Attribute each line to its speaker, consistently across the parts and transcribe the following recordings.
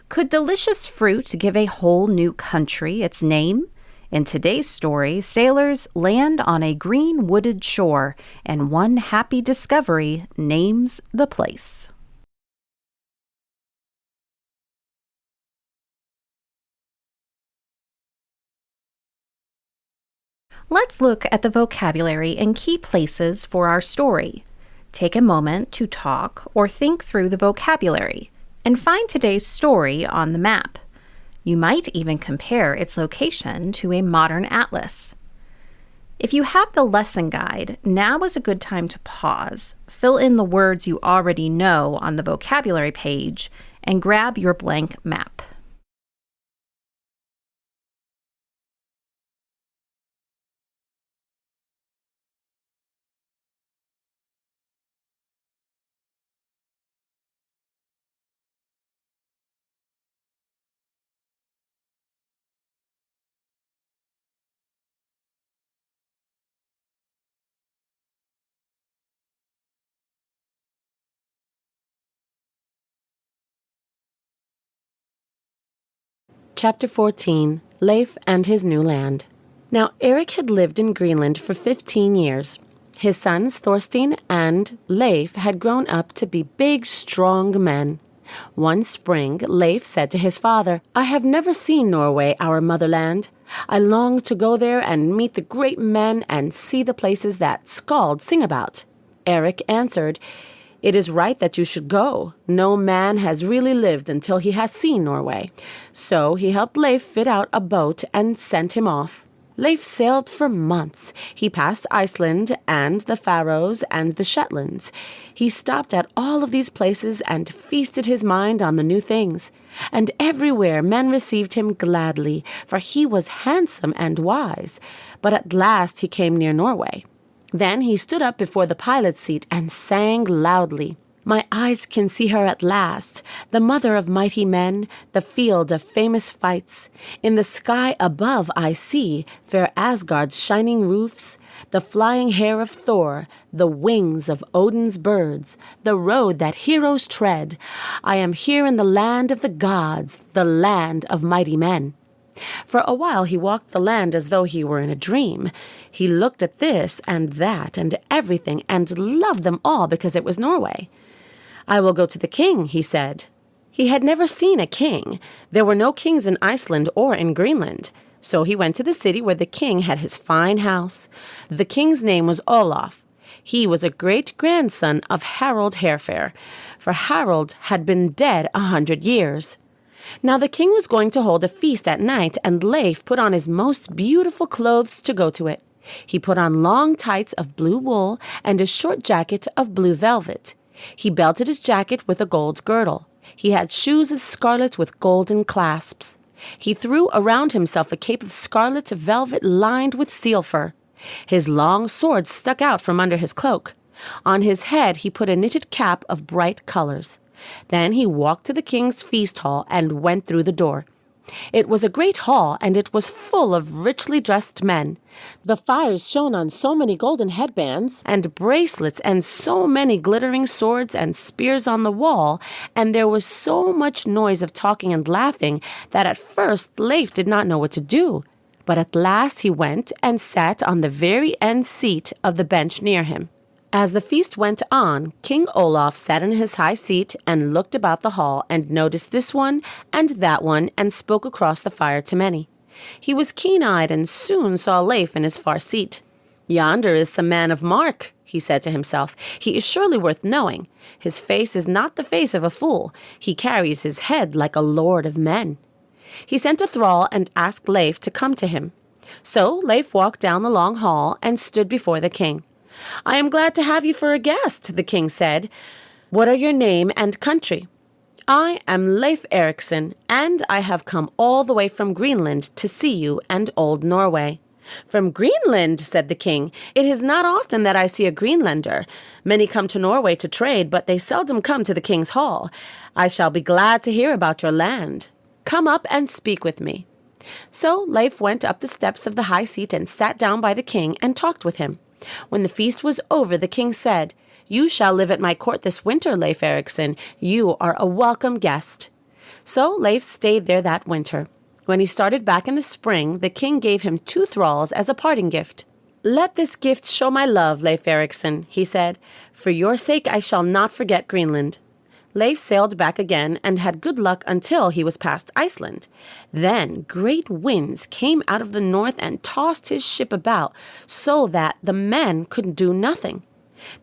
Speaker 1: Could delicious fruit give a whole new country its name? In today's story, sailors land on a green wooded shore, and one happy discovery names the place. Let's look at the vocabulary and key places for our story. Take a moment to talk or think through the vocabulary and find today's story on the map. You might even compare its location to a modern atlas. If you have the lesson guide, now is a good time to pause, fill in the words you already know on the vocabulary page, and grab your blank map.
Speaker 2: Chapter 14, Leif and His New Land. Now Eric had lived in Greenland for 15 years. His sons Thorstein and Leif had grown up to be big, strong men. One spring, Leif said to his father, "I have never seen Norway, our motherland. I long to go there and meet the great men and see the places that skalds sing about." Eric answered, "It is right that you should go. No man has really lived until he has seen Norway." So he helped Leif fit out a boat and sent him off. Leif sailed for months. He passed Iceland and the Faroes and the Shetlands. He stopped at all of these places and feasted his mind on the new things. And everywhere men received him gladly, for he was handsome and wise. But at last he came near Norway. Then he stood up before the pilot's seat and sang loudly, "My eyes can see her at last, the mother of mighty men, the field of famous fights. In the sky above I see fair Asgard's shining roofs, the flying hair of Thor, the wings of Odin's birds, the road that heroes tread. I am here in the land of the gods, the land of mighty men." For a while he walked the land as though he were in a dream. He looked at this and that and everything and loved them all because it was Norway. "I will go to the king," he said. He had never seen a king. There were no kings in Iceland or in Greenland. So he went to the city where the king had his fine house. The king's name was Olaf. He was a great-grandson of Harald Hairfair, for Harald had been dead 100 years. Now the king was going to hold a feast at night, and Leif put on his most beautiful clothes to go to it. He put on long tights of blue wool and a short jacket of blue velvet. He belted his jacket with a gold girdle. He had shoes of scarlet with golden clasps. He threw around himself a cape of scarlet velvet lined with seal fur. His long sword stuck out from under his cloak. On his head he put a knitted cap of bright colors. Then he walked to the king's feast hall and went through the door. It was a great hall, and it was full of richly dressed men. The fires shone on so many golden headbands and bracelets and so many glittering swords and spears on the wall, and there was so much noise of talking and laughing that at first Leif did not know what to do. But at last he went and sat on the very end seat of the bench near him. As the feast went on, King Olaf sat in his high seat and looked about the hall and noticed this one and that one and spoke across the fire to many. He was keen-eyed and soon saw Leif in his far seat. "Yonder is some man of mark," he said to himself. "He is surely worth knowing. His face is not the face of a fool. He carries his head like a lord of men." He sent a thrall and asked Leif to come to him. So Leif walked down the long hall and stood before the king. "I am glad to have you for a guest," the king said. "What are your name and country?" "I am Leif Erikson, and I have come all the way from Greenland to see you and old Norway." "From Greenland," said the king. "It is not often that I see a Greenlander. Many come to Norway to trade, but they seldom come to the king's hall. I shall be glad to hear about your land. Come up and speak with me." So Leif went up the steps of the high seat and sat down by the king and talked with him. When the feast was over, the king said, "You shall live at my court this winter, Leif Erikson. You are a welcome guest." So Leif stayed there that winter. When he started back in the spring, the king gave him 2 thralls as a parting gift. "Let this gift show my love, Leif Erikson," he said. "For your sake I shall not forget Greenland." Leif sailed back again and had good luck until he was past Iceland. Then great winds came out of the north and tossed his ship about so that the men could do nothing.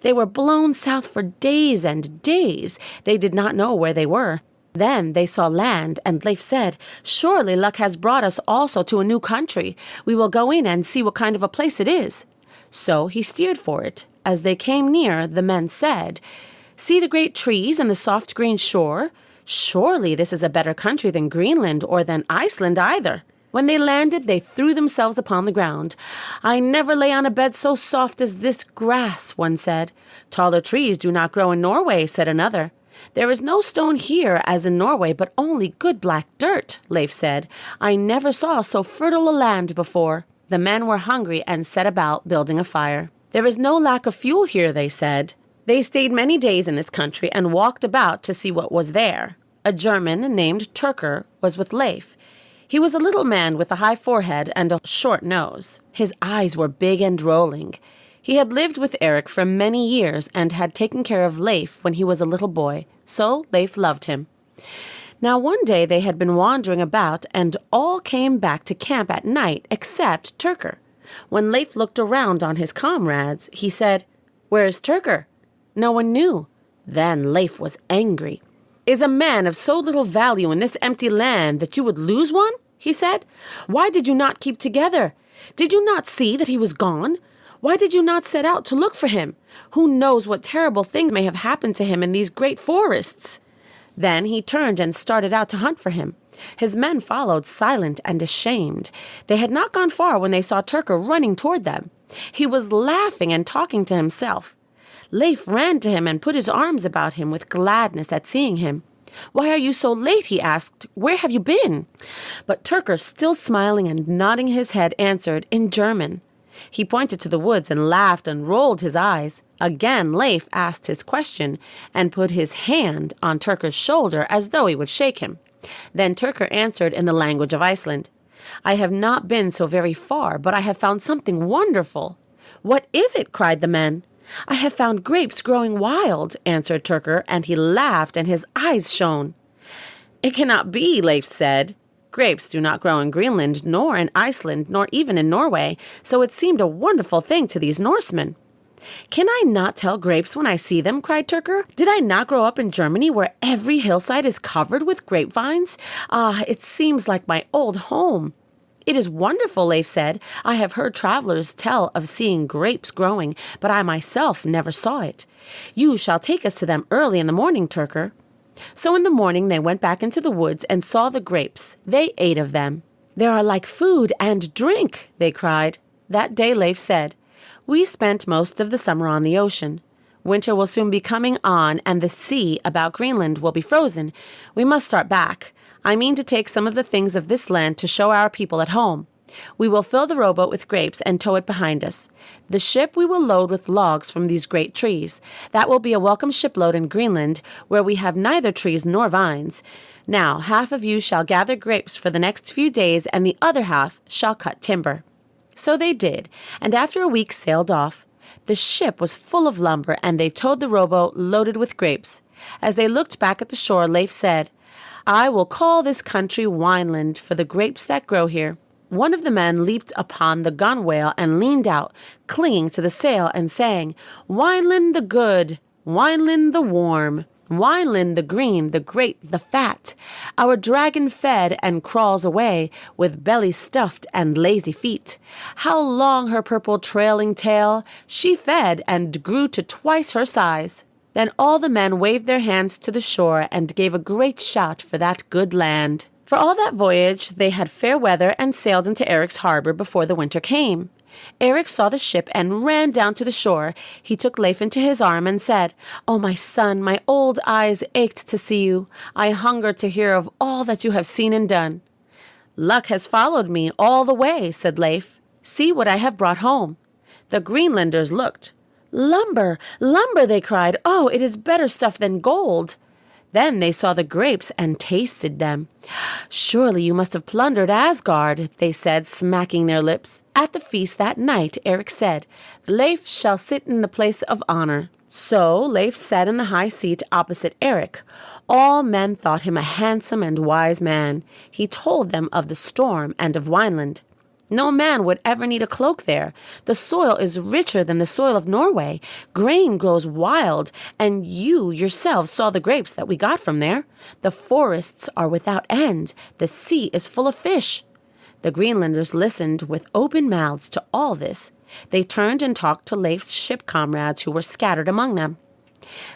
Speaker 2: They were blown south for days and days. They did not know where they were. Then they saw land, and Leif said, "Surely luck has brought us also to a new country. We will go in and see what kind of a place it is." So he steered for it. As they came near, the men said, "See the great trees and the soft green shore? Surely this is a better country than Greenland or than Iceland either." When they landed, they threw themselves upon the ground. "I never lay on a bed so soft as this grass," one said. "Taller trees do not grow in Norway," said another. "There is no stone here as in Norway, but only good black dirt," Leif said. "I never saw so fertile a land before." The men were hungry and set about building a fire. "There is no lack of fuel here," they said. They stayed many days in this country and walked about to see what was there. A German named Tyrker was with Leif. He was a little man with a high forehead and a short nose. His eyes were big and rolling. He had lived with Eric for many years and had taken care of Leif when he was a little boy, so Leif loved him. Now one day they had been wandering about and all came back to camp at night except Tyrker. When Leif looked around on his comrades, he said, "Where is Tyrker?" No one knew. Then Leif was angry. "Is a man of so little value in this empty land that you would lose one?" he said. "Why did you not keep together? Did you not see that he was gone? Why did you not set out to look for him? Who knows what terrible things may have happened to him in these great forests?" Then he turned and started out to hunt for him. His men followed, silent and ashamed. They had not gone far when they saw Tyrker running toward them. He was laughing and talking to himself. Leif ran to him and put his arms about him with gladness at seeing him. "Why are you so late?" he asked. "Where have you been?" But Tyrker, still smiling and nodding his head, answered in German. He pointed to the woods and laughed and rolled his eyes. Again Leif asked his question and put his hand on Tyrker's shoulder as though he would shake him. Then Tyrker answered in the language of Iceland. "I have not been so very far, but I have found something wonderful." "What is it?" cried the men. "I have found grapes growing wild," answered Tyrker, and he laughed and his eyes shone. "It cannot be," Leif said. "Grapes do not grow in Greenland, nor in Iceland, nor even in Norway, so it seemed a wonderful thing to these Norsemen." "Can I not tell grapes when I see them?" cried Tyrker. "Did I not grow up in Germany where every hillside is covered with grapevines? Ah, it seems like my old home." "It is wonderful," Leif said. "I have heard travelers tell of seeing grapes growing, but I myself never saw it. You shall take us to them early in the morning, Tyrker." So in the morning they went back into the woods and saw the grapes. They ate of them. "They are like food and drink," they cried. That day Leif said, "We spent most of the summer on the ocean. Winter will soon be coming on, and the sea about Greenland will be frozen. We must start back. I mean to take some of the things of this land to show our people at home. We will fill the rowboat with grapes and tow it behind us. The ship we will load with logs from these great trees. That will be a welcome shipload in Greenland, where we have neither trees nor vines. Now, half of you shall gather grapes for the next few days, and the other half shall cut timber." So they did, and after a week sailed off. The ship was full of lumber, and they towed the rowboat loaded with grapes. As they looked back at the shore, Leif said, "I will call this country Wineland for the grapes that grow here." One of the men leaped upon the gunwale and leaned out, clinging to the sail and saying, "Wineland the good, Wineland the warm, Wineland the green, the great, the fat. Our dragon fed and crawls away, with belly stuffed and lazy feet. How long her purple trailing tail? She fed and grew to twice her size." Then all the men waved their hands to the shore and gave a great shout for that good land. For all that voyage, they had fair weather and sailed into Eric's harbor before the winter came. Eric saw the ship and ran down to the shore. He took Leif into his arm and said, "Oh, my son, my old eyes ached to see you. I hungered to hear of all that you have seen and done." "Luck has followed me all the way," said Leif. "See what I have brought home." The Greenlanders looked. "Lumber, lumber," they cried. "Oh, it is better stuff than gold." Then they saw the grapes and tasted them. "Surely you must have plundered Asgard," they said, smacking their lips. At the feast that night, Eric said, "Leif shall sit in the place of honor." So Leif sat in the high seat opposite Eric. All men thought him a handsome and wise man. He told them of the storm and of Wineland. No man would ever need a cloak there. The soil is richer than the soil of Norway. Grain grows wild, and you yourselves saw the grapes that we got from there. The forests are without end. The sea is full of fish. The Greenlanders listened with open mouths to all this. They turned and talked to Leif's ship comrades who were scattered among them.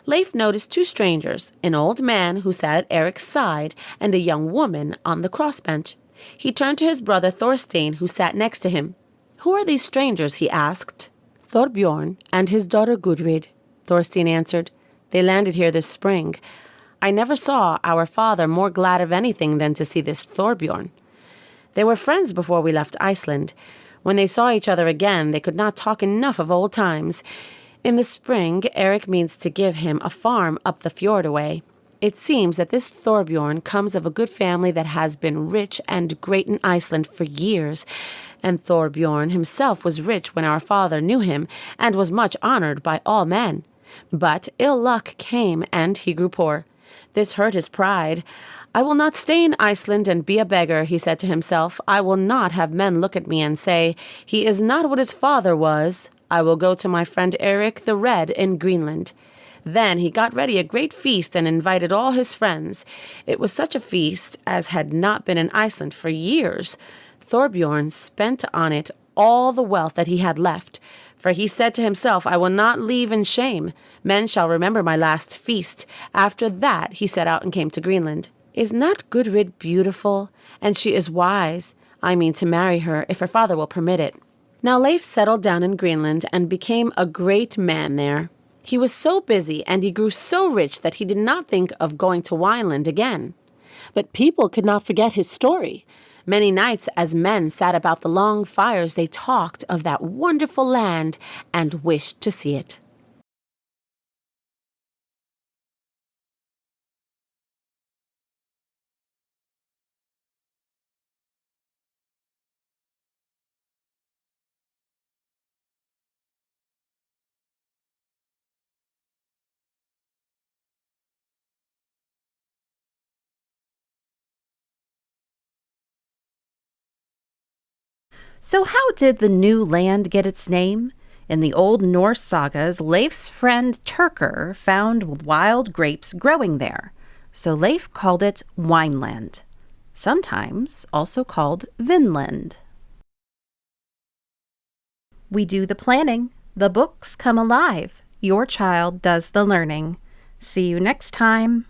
Speaker 2: Leif noticed two strangers, an old man who sat at Eric's side and a young woman on the crossbench. He turned to his brother Thorstein, who sat next to him. "Who are these strangers?" he asked. "Thorbiorn and his daughter Gudrid," Thorstein answered. "They landed here this spring. I never saw our father more glad of anything than to see this Thorbiorn. They were friends before we left Iceland. When they saw each other again, they could not talk enough of old times. In the spring, Eric means to give him a farm up the fjord away. It seems that this Thorbiorn comes of a good family that has been rich and great in Iceland for years, and Thorbiorn himself was rich when our father knew him and was much honored by all men. But ill luck came, and he grew poor. This hurt his pride. 'I will not stay in Iceland and be a beggar,' he said to himself. 'I will not have men look at me and say, he is not what his father was. I will go to my friend Eric the Red in Greenland.' Then he got ready a great feast and invited all his friends. It was such a feast as had not been in Iceland for years. Thorbiorn spent on it all the wealth that he had left, for he said to himself, 'I will not leave in shame. Men shall remember my last feast.' After that he set out and came to Greenland. Is not Gudrid beautiful? And she is wise. I mean to marry her, if her father will permit it." Now Leif settled down in Greenland and became a great man there. He was so busy and he grew so rich that he did not think of going to Wineland again. But people could not forget his story. Many nights as men sat about the long fires, they talked of that wonderful land and wished to see it.
Speaker 1: So how did the new land get its name? In the old Norse sagas, Leif's friend Tyrker found wild grapes growing there, so Leif called it Wineland, sometimes also called Vinland. We do the planning, the books come alive, your child does the learning. See you next time.